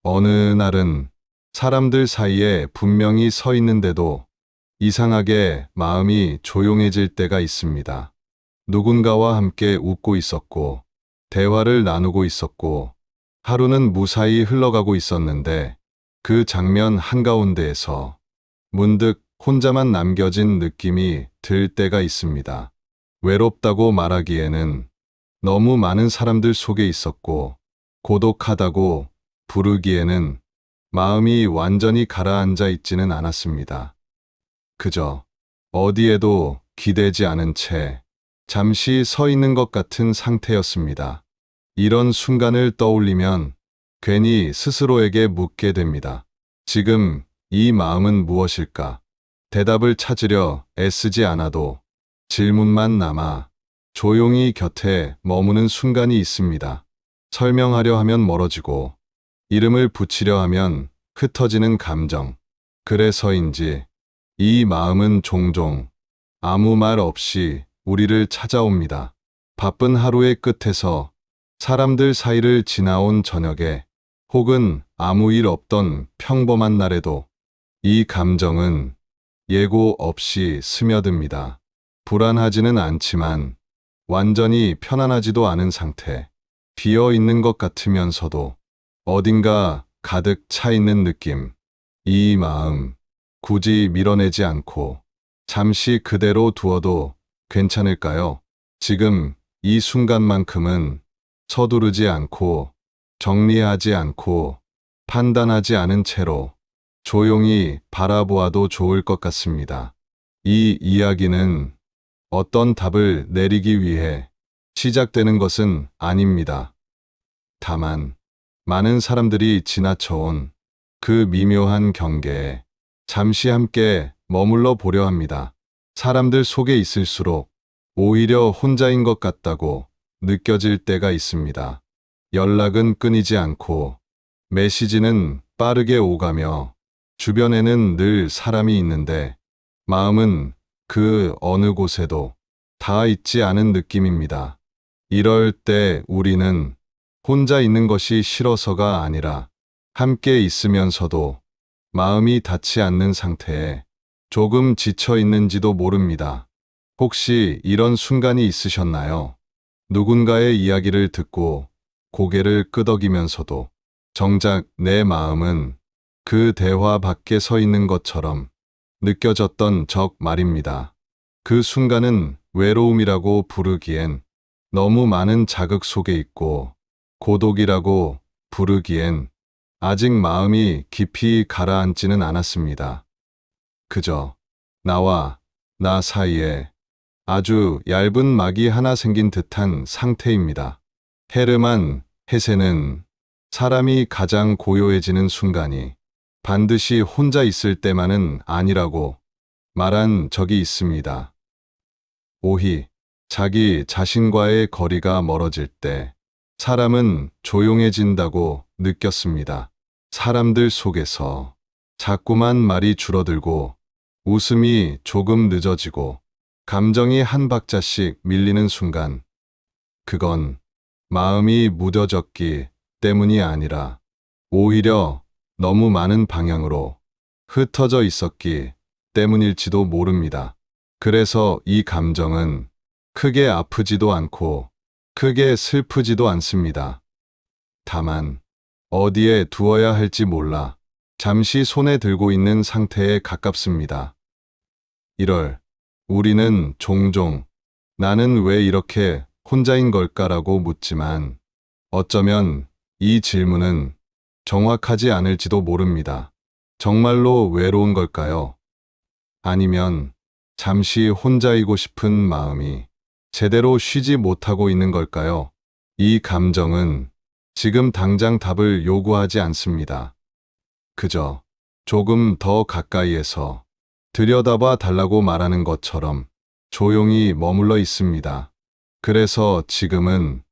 어느 날은 사람들 사이에 분명히 서 있는데도 이상하게 마음이 조용해질 때가 있습니다. 누군가와 함께 웃고 있었고, 대화를 나누고 있었고, 하루는 무사히 흘러가고 있었는데 그 장면 한가운데에서 문득 혼자만 남겨진 느낌이 들 때가 있습니다. 외롭다고 말하기에는 너무 많은 사람들 속에 있었고, 고독하다고 부르기에는 마음이 완전히 가라앉아 있지는 않았습니다. 그저 어디에도 기대지 않은 채 잠시 서 있는 것 같은 상태였습니다. 이런 순간을 떠올리면 괜히 스스로에게 묻게 됩니다. 지금 이 마음은 무엇일까? 대답을 찾으려 애쓰지 않아도 질문만 남아 조용히 곁에 머무는 순간이 있습니다. 설명하려 하면 멀어지고 이름을 붙이려 하면 흩어지는 감정. 그래서인지 이 마음은 종종 아무 말 없이 우리를 찾아옵니다. 바쁜 하루의 끝에서 사람들 사이를 지나온 저녁에 혹은 아무 일 없던 평범한 날에도 이 감정은 예고 없이 스며듭니다. 불안하지는 않지만 완전히 편안하지도 않은 상태. 비어 있는 것 같으면서도 어딘가 가득 차 있는 느낌. 이 마음 굳이 밀어내지 않고 잠시 그대로 두어도 괜찮을까요? 지금 이 순간만큼은 서두르지 않고 정리하지 않고 판단하지 않은 채로 조용히 바라보아도 좋을 것 같습니다. 이 이야기는 어떤 답을 내리기 위해 시작되는 것은 아닙니다. 다만 많은 사람들이 지나쳐온 그 미묘한 경계에 잠시 함께 머물러 보려 합니다. 사람들 속에 있을수록 오히려 혼자인 것 같다고 느껴질 때가 있습니다. 연락은 끊이지 않고 메시지는 빠르게 오가며 주변에는 늘 사람이 있는데 마음은 그 어느 곳에도 닿아 있지 않은 느낌입니다. 이럴 때 우리는 혼자 있는 것이 싫어서가 아니라 함께 있으면서도 마음이 닿지 않는 상태에 조금 지쳐 있는지도 모릅니다. 혹시 이런 순간이 있으셨나요? 누군가의 이야기를 듣고 고개를 끄덕이면서도 정작 내 마음은 그 대화 밖에 서 있는 것처럼 느껴졌던 적 말입니다. 그 순간은 외로움이라고 부르기엔 너무 많은 자극 속에 있고 고독이라고 부르기엔 아직 마음이 깊이 가라앉지는 않았습니다. 그저 나와 나 사이에 아주 얇은 막이 하나 생긴 듯한 상태입니다. 헤르만 헤세는 사람이 가장 고요해지는 순간이 반드시 혼자 있을 때만은 아니라고 말한 적이 있습니다. 오히 자기 자신과의 거리가 멀어질 때 사람은 조용해진다고 느꼈습니다. 사람들 속에서 자꾸만 말이 줄어들고 웃음이 조금 늦어지고 감정이 한 박자씩 밀리는 순간, 그건 마음이 무뎌졌기 때문이 아니라 오히려 너무 많은 방향으로 흩어져 있었기 때문일지도 모릅니다. 그래서 이 감정은 크게 아프지도 않고 크게 슬프지도 않습니다. 다만 어디에 두어야 할지 몰라 잠시 손에 들고 있는 상태에 가깝습니다. 1월 우리는 종종 나는 왜 이렇게 혼자인 걸까라고 묻지만 어쩌면 이 질문은 정확하지 않을지도 모릅니다. 정말로 외로운 걸까요? 아니면 잠시 혼자이고 싶은 마음이 제대로 쉬지 못하고 있는 걸까요? 이 감정은 지금 당장 답을 요구하지 않습니다. 그저 조금 더 가까이에서 들여다봐 달라고 말하는 것처럼 조용히 머물러 있습니다. 그래서 지금은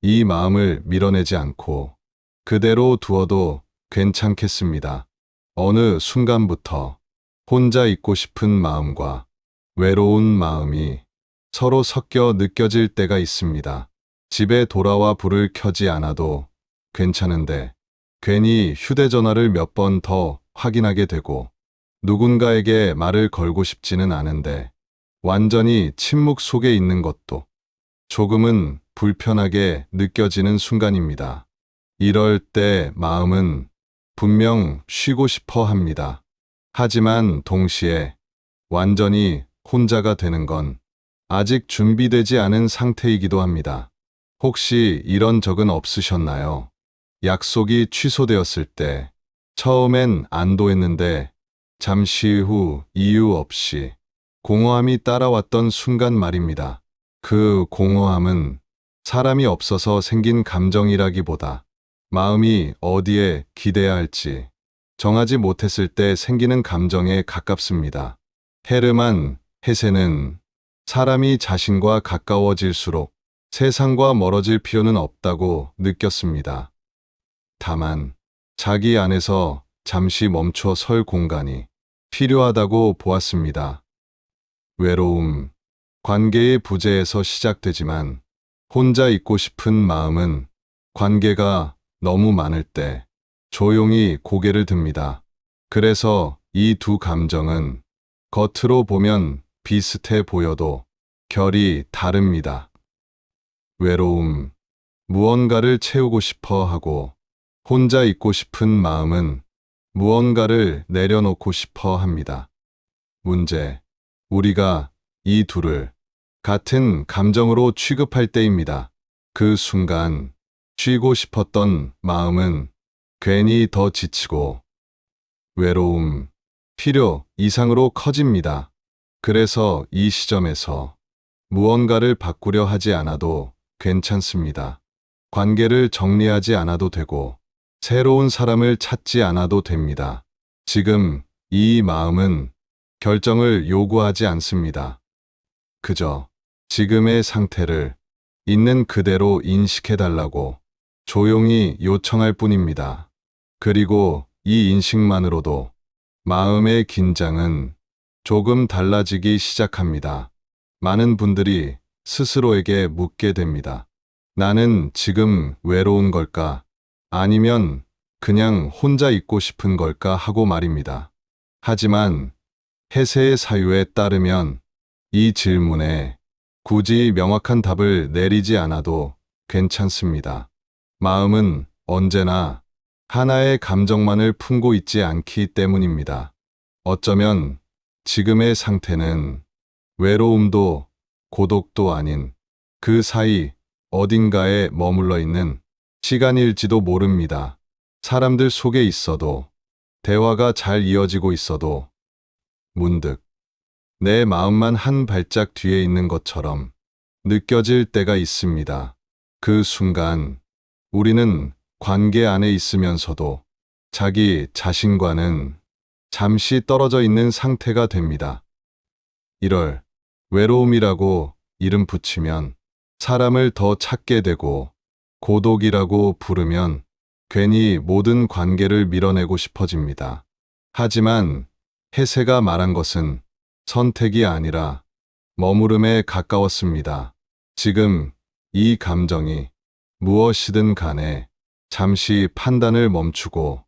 이 마음을 밀어내지 않고 그대로 두어도 괜찮겠습니다. 어느 순간부터 혼자 있고 싶은 마음과 외로운 마음이 서로 섞여 느껴질 때가 있습니다. 집에 돌아와 불을 켜지 않아도 괜찮은데 괜히 휴대전화를 몇 번 더 확인하게 되고 누군가에게 말을 걸고 싶지는 않은데 완전히 침묵 속에 있는 것도 조금은 불편하게 느껴지는 순간입니다. 이럴 때 마음은 분명 쉬고 싶어 합니다. 하지만 동시에 완전히 혼자가 되는 건 아직 준비되지 않은 상태이기도 합니다. 혹시 이런 적은 없으셨나요? 약속이 취소되었을 때 처음엔 안도했는데 잠시 후 이유 없이 공허함이 따라왔던 순간 말입니다. 그 공허함은 사람이 없어서 생긴 감정이라기보다 마음이 어디에 기대야 할지 정하지 못했을 때 생기는 감정에 가깝습니다. 헤르만 헤세는 사람이 자신과 가까워질수록 세상과 멀어질 필요는 없다고 느꼈습니다. 다만 자기 안에서 잠시 멈춰 설 공간이 필요하다고 보았습니다. 외로움, 관계의 부재에서 시작되지만 혼자 있고 싶은 마음은 관계가 너무 많을 때 조용히 고개를 듭니다. 그래서 이 두 감정은 겉으로 보면 비슷해 보여도 결이 다릅니다. 외로움, 무언가를 채우고 싶어 하고 혼자 있고 싶은 마음은 무언가를 내려놓고 싶어 합니다. 문제, 우리가 이 둘을 같은 감정으로 취급할 때입니다. 그 순간 쉬고 싶었던 마음은 괜히 더 지치고 외로움, 필요 이상으로 커집니다. 그래서 이 시점에서 무언가를 바꾸려 하지 않아도 괜찮습니다. 관계를 정리하지 않아도 되고 새로운 사람을 찾지 않아도 됩니다. 지금 이 마음은 결정을 요구하지 않습니다. 그저 지금의 상태를 있는 그대로 인식해달라고 조용히 요청할 뿐입니다. 그리고 이 인식만으로도 마음의 긴장은 조금 달라지기 시작합니다. 많은 분들이 스스로에게 묻게 됩니다. 나는 지금 외로운 걸까? 아니면 그냥 혼자 있고 싶은 걸까 하고 말입니다. 하지만 해세의 사유에 따르면 이 질문에 굳이 명확한 답을 내리지 않아도 괜찮습니다. 마음은 언제나 하나의 감정만을 품고 있지 않기 때문입니다. 어쩌면 지금의 상태는 외로움도 고독도 아닌 그 사이 어딘가에 머물러 있는 시간일지도 모릅니다. 사람들 속에 있어도 대화가 잘 이어지고 있어도 문득 내 마음만 한 발짝 뒤에 있는 것처럼 느껴질 때가 있습니다. 그 순간 우리는 관계 안에 있으면서도 자기 자신과는 잠시 떨어져 있는 상태가 됩니다. 이럴 외로움이라고 이름 붙이면 사람을 더 찾게 되고 고독이라고 부르면 괜히 모든 관계를 밀어내고 싶어집니다. 하지만 해세가 말한 것은 선택이 아니라 머무름에 가까웠습니다. 지금 이 감정이 무엇이든 간에 잠시 판단을 멈추고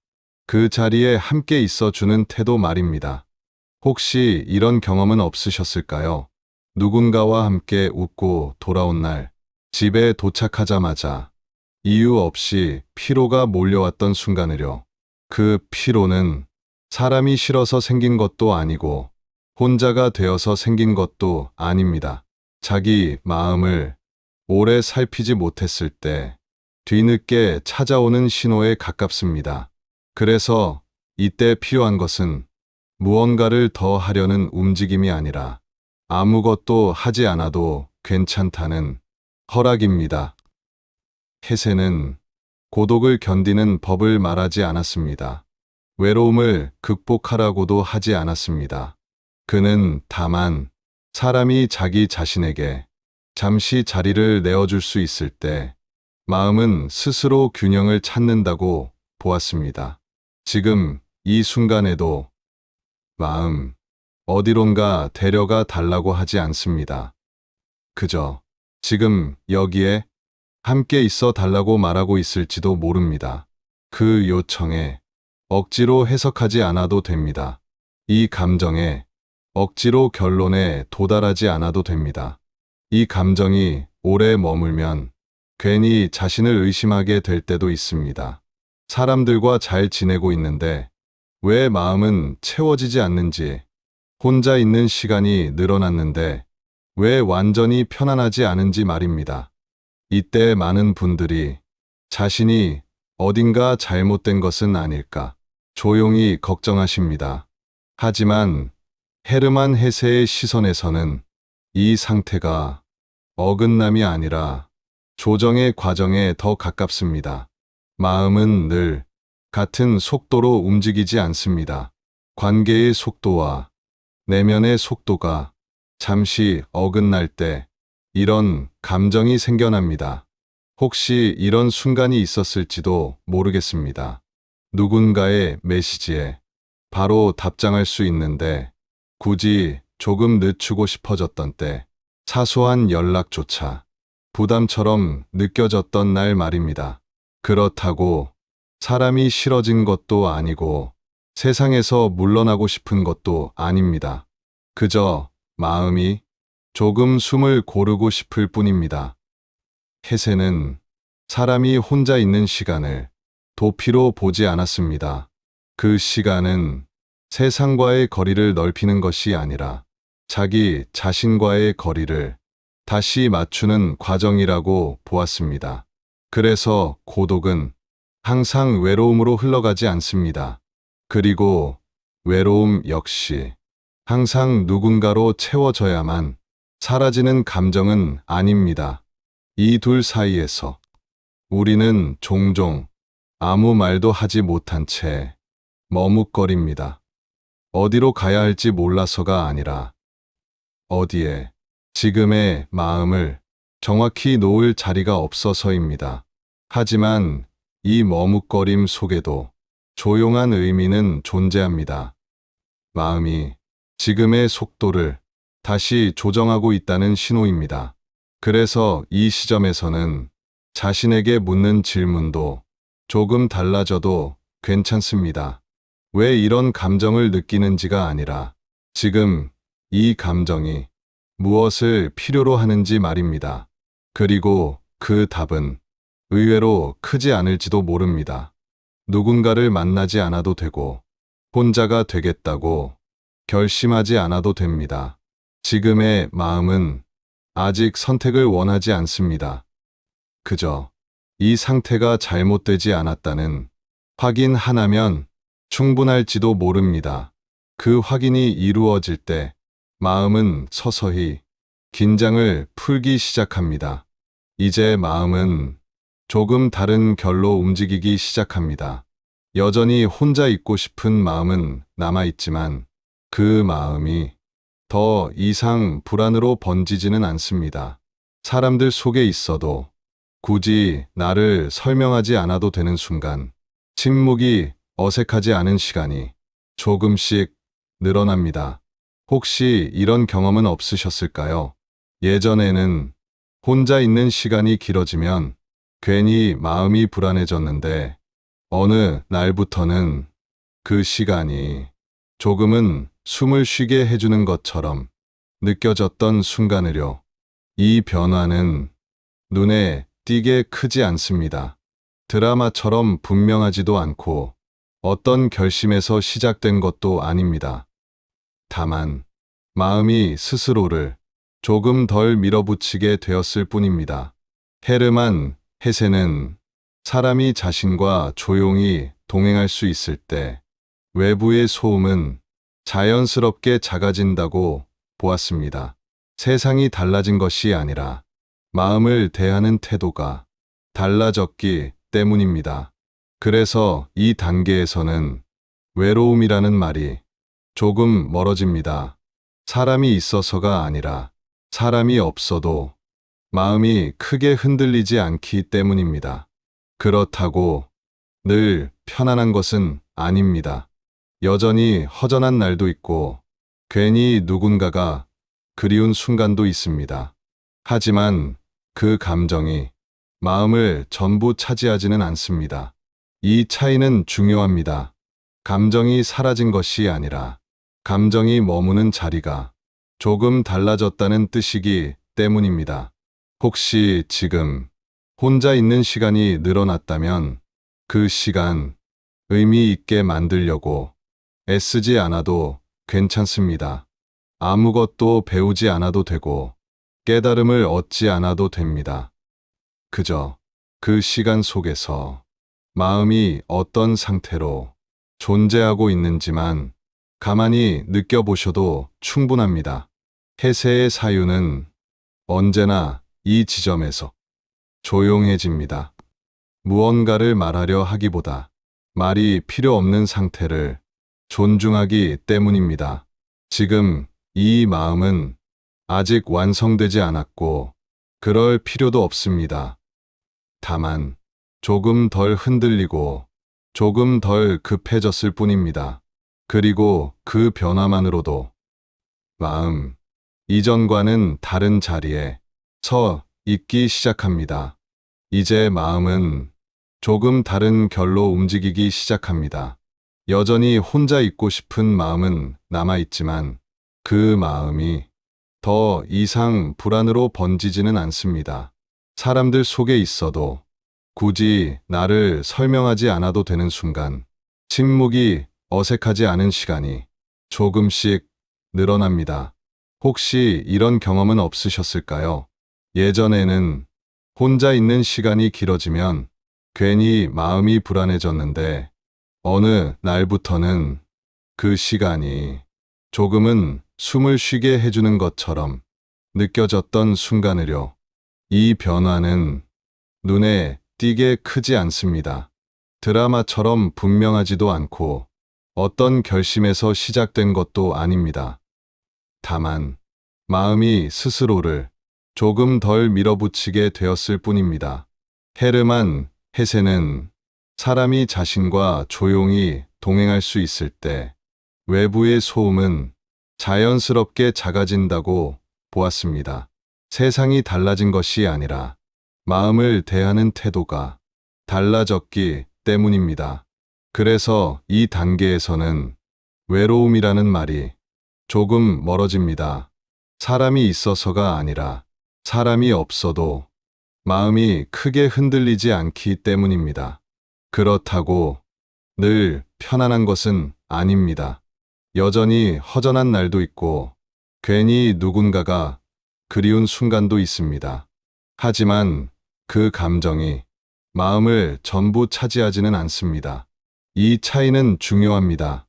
그 자리에 함께 있어주는 태도 말입니다. 혹시 이런 경험은 없으셨을까요? 누군가와 함께 웃고 돌아온 날, 집에 도착하자마자 이유 없이 피로가 몰려왔던 순간을요. 그 피로는 사람이 싫어서 생긴 것도 아니고 혼자가 되어서 생긴 것도 아닙니다. 자기 마음을 오래 살피지 못했을 때 뒤늦게 찾아오는 신호에 가깝습니다. 그래서 이때 필요한 것은 무언가를 더 하려는 움직임이 아니라 아무것도 하지 않아도 괜찮다는 허락입니다. 해세는 고독을 견디는 법을 말하지 않았습니다. 외로움을 극복하라고도 하지 않았습니다. 그는 다만 사람이 자기 자신에게 잠시 자리를 내어줄 수 있을 때 마음은 스스로 균형을 찾는다고 보았습니다. 지금 이 순간에도 마음 어디론가 데려가 달라고 하지 않습니다. 그저 지금 여기에 함께 있어 달라고 말하고 있을지도 모릅니다. 그 요청에 억지로 해석하지 않아도 됩니다. 이 감정에 억지로 결론에 도달하지 않아도 됩니다. 이 감정이 오래 머물면 괜히 자신을 의심하게 될 때도 있습니다. 사람들과 잘 지내고 있는데 왜 마음은 채워지지 않는지, 혼자 있는 시간이 늘어났는데 왜 완전히 편안하지 않은지 말입니다. 이때 많은 분들이 자신이 어딘가 잘못된 것은 아닐까 조용히 걱정하십니다. 하지만 헤르만 헤세의 시선에서는 이 상태가 어긋남이 아니라 조정의 과정에 더 가깝습니다. 마음은 늘 같은 속도로 움직이지 않습니다. 관계의 속도와 내면의 속도가 잠시 어긋날 때 이런 감정이 생겨납니다. 혹시 이런 순간이 있었을지도 모르겠습니다. 누군가의 메시지에 바로 답장할 수 있는데 굳이 조금 늦추고 싶어졌던 때, 사소한 연락조차 부담처럼 느껴졌던 날 말입니다. 그렇다고 사람이 싫어진 것도 아니고 세상에서 물러나고 싶은 것도 아닙니다. 그저 마음이 조금 숨을 고르고 싶을 뿐입니다. 헤세는 사람이 혼자 있는 시간을 도피로 보지 않았습니다. 그 시간은 세상과의 거리를 넓히는 것이 아니라 자기 자신과의 거리를 다시 맞추는 과정이라고 보았습니다. 그래서 고독은 항상 외로움으로 흘러가지 않습니다. 그리고 외로움 역시 항상 누군가로 채워져야만 사라지는 감정은 아닙니다. 이 둘 사이에서 우리는 종종 아무 말도 하지 못한 채 머뭇거립니다. 어디로 가야 할지 몰라서가 아니라 어디에 지금의 마음을 정확히 놓을 자리가 없어서입니다. 하지만 이 머뭇거림 속에도 조용한 의미는 존재합니다. 마음이 지금의 속도를 다시 조정하고 있다는 신호입니다. 그래서 이 시점에서는 자신에게 묻는 질문도 조금 달라져도 괜찮습니다. 왜 이런 감정을 느끼는지가 아니라 지금 이 감정이 무엇을 필요로 하는지 말입니다. 그리고 그 답은 의외로 크지 않을지도 모릅니다. 누군가를 만나지 않아도 되고 혼자가 되겠다고 결심하지 않아도 됩니다. 지금의 마음은 아직 선택을 원하지 않습니다. 그저 이 상태가 잘못되지 않았다는 확인 하나면 충분할지도 모릅니다. 그 확인이 이루어질 때 마음은 서서히 긴장을 풀기 시작합니다. 이제 마음은 조금 다른 결로 움직이기 시작합니다. 여전히 혼자 있고 싶은 마음은 남아있지만 그 마음이 더 이상 불안으로 번지지는 않습니다. 사람들 속에 있어도 굳이 나를 설명하지 않아도 되는 순간, 침묵이 어색하지 않은 시간이 조금씩 늘어납니다. 혹시 이런 경험은 없으셨을까요? 예전에는 혼자 있는 시간이 길어지면 괜히 마음이 불안해졌는데 어느 날부터는 그 시간이 조금은 숨을 쉬게 해주는 것처럼 느껴졌던 순간을요. 이 변화는 눈에 띄게 크지 않습니다. 드라마처럼 분명하지도 않고 어떤 결심에서 시작된 것도 아닙니다. 다만 마음이 스스로를 조금 덜 밀어붙이게 되었을 뿐입니다. 헤르만 헤세는 사람이 자신과 조용히 동행할 수 있을 때 외부의 소음은 자연스럽게 작아진다고 보았습니다. 세상이 달라진 것이 아니라 마음을 대하는 태도가 달라졌기 때문입니다. 그래서 이 단계에서는 외로움이라는 말이 조금 멀어집니다. 사람이 있어서가 아니라 사람이 없어도 마음이 크게 흔들리지 않기 때문입니다. 그렇다고 늘 편안한 것은 아닙니다. 여전히 허전한 날도 있고 괜히 누군가가 그리운 순간도 있습니다. 하지만 그 감정이 마음을 전부 차지하지는 않습니다. 이 차이는 중요합니다. 감정이 사라진 것이 아니라 감정이 머무는 자리가 조금 달라졌다는 뜻이기 때문입니다. 혹시 지금 혼자 있는 시간이 늘어났다면 그 시간 의미 있게 만들려고 애쓰지 않아도 괜찮습니다. 아무것도 배우지 않아도 되고 깨달음을 얻지 않아도 됩니다. 그저 그 시간 속에서 마음이 어떤 상태로 존재하고 있는지만 가만히 느껴보셔도 충분합니다. 해세의 사유는 언제나 이 지점에서 조용해집니다. 무언가를 말하려 하기보다 말이 필요 없는 상태를 존중하기 때문입니다. 지금 이 마음은 아직 완성되지 않았고 그럴 필요도 없습니다. 다만 조금 덜 흔들리고 조금 덜 급해졌을 뿐입니다. 그리고 그 변화만으로도 마음 이전과는 다른 자리에 서 있기 시작합니다. 이제 마음은 조금 다른 결로 움직이기 시작합니다. 여전히 혼자 있고 싶은 마음은 남아있지만 그 마음이 더 이상 불안으로 번지지는 않습니다. 사람들 속에 있어도 굳이 나를 설명하지 않아도 되는 순간, 침묵이 어색하지 않은 시간이 조금씩 늘어납니다. 혹시 이런 경험은 없으셨을까요? 예전에는 혼자 있는 시간이 길어지면 괜히 마음이 불안해졌는데 어느 날부터는 그 시간이 조금은 숨을 쉬게 해주는 것처럼 느껴졌던 순간을요. 이 변화는 눈에 띄게 크지 않습니다. 드라마처럼 분명하지도 않고 어떤 결심에서 시작된 것도 아닙니다. 다만 마음이 스스로를 조금 덜 밀어붙이게 되었을 뿐입니다. 헤르만 헤세는 사람이 자신과 조용히 동행할 수 있을 때 외부의 소음은 자연스럽게 작아진다고 보았습니다. 세상이 달라진 것이 아니라 마음을 대하는 태도가 달라졌기 때문입니다. 그래서 이 단계에서는 외로움이라는 말이 조금 멀어집니다. 사람이 있어서가 아니라 사람이 없어도 마음이 크게 흔들리지 않기 때문입니다. 그렇다고 늘 편안한 것은 아닙니다. 여전히 허전한 날도 있고 괜히 누군가가 그리운 순간도 있습니다. 하지만 그 감정이 마음을 전부 차지하지는 않습니다. 이 차이는 중요합니다.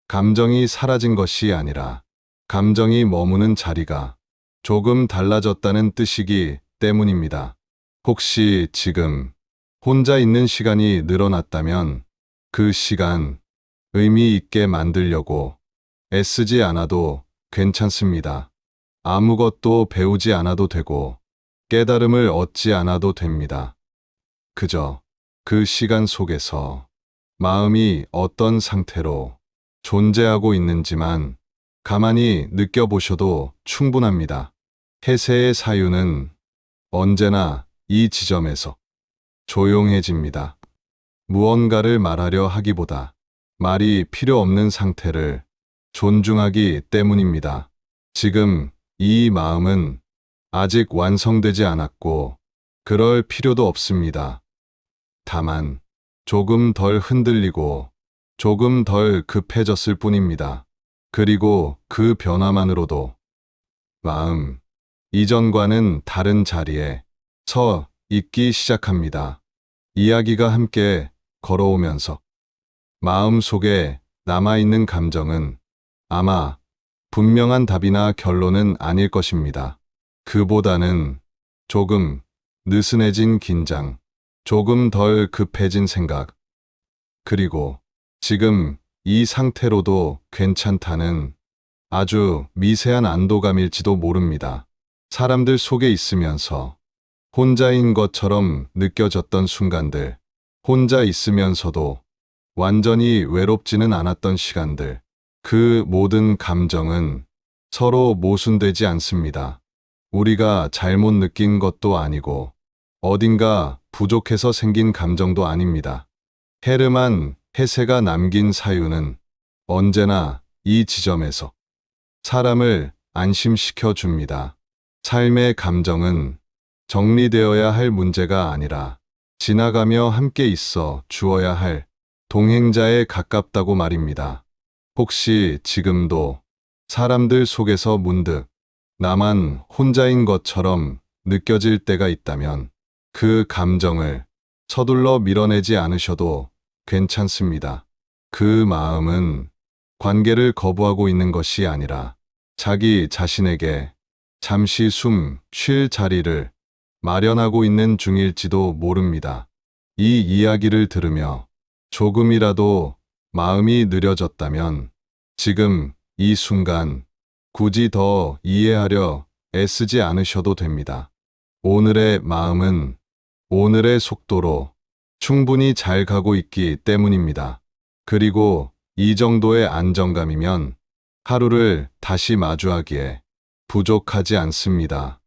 감정이 사라진 것이 아니라 감정이 머무는 자리가 조금 달라졌다는 뜻이기 때문입니다. 혹시 지금 혼자 있는 시간이 늘어났다면 그 시간 의미 있게 만들려고 애쓰지 않아도 괜찮습니다. 아무것도 배우지 않아도 되고 깨달음을 얻지 않아도 됩니다. 그저 그 시간 속에서 마음이 어떤 상태로 존재하고 있는지만 가만히 느껴보셔도 충분합니다. 해세의 사유는 언제나 이 지점에서 조용해집니다. 무언가를 말하려 하기보다 말이 필요 없는 상태를 존중하기 때문입니다. 지금 이 마음은 아직 완성되지 않았고 그럴 필요도 없습니다. 다만 조금 덜 흔들리고 조금 덜 급해졌을 뿐입니다. 그리고 그 변화만으로도 마음 이전과는 다른 자리에 서 있기 시작합니다. 이야기가 함께 걸어오면서 마음 속에 남아있는 감정은 아마 분명한 답이나 결론은 아닐 것입니다. 그보다는 조금 느슨해진 긴장, 조금 덜 급해진 생각, 그리고 지금 이 상태로도 괜찮다는 아주 미세한 안도감일지도 모릅니다. 사람들 속에 있으면서 혼자인 것처럼 느껴졌던 순간들, 혼자 있으면서도 완전히 외롭지는 않았던 시간들, 그 모든 감정은 서로 모순되지 않습니다. 우리가 잘못 느낀 것도 아니고 어딘가 부족해서 생긴 감정도 아닙니다. 헤르만 헤세가 남긴 사유는 언제나 이 지점에서 사람을 안심시켜 줍니다. 삶의 감정은 정리되어야 할 문제가 아니라 지나가며 함께 있어 주어야 할 동행자에 가깝다고 말입니다. 혹시 지금도 사람들 속에서 문득 나만 혼자인 것처럼 느껴질 때가 있다면 그 감정을 서둘러 밀어내지 않으셔도 괜찮습니다. 그 마음은 관계를 거부하고 있는 것이 아니라 자기 자신에게 잠시 숨 쉴 자리를 마련하고 있는 중일지도 모릅니다. 이 이야기를 들으며 조금이라도 마음이 느려졌다면 지금 이 순간 굳이 더 이해하려 애쓰지 않으셔도 됩니다. 오늘의 마음은 오늘의 속도로 충분히 잘 가고 있기 때문입니다. 그리고 이 정도의 안정감이면 하루를 다시 마주하기에 부족하지 않습니다.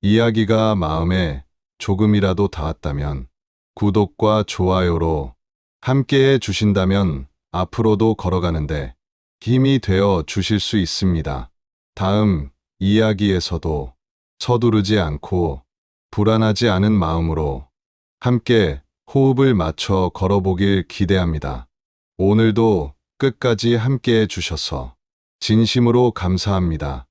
이야기가 마음에 조금이라도 닿았다면 구독과 좋아요로 함께해 주신다면 앞으로도 걸어가는데 힘이 되어 주실 수 있습니다. 다음 이야기에서도 서두르지 않고 불안하지 않은 마음으로 함께 호흡을 맞춰 걸어보길 기대합니다. 오늘도 끝까지 함께해 주셔서 진심으로 감사합니다.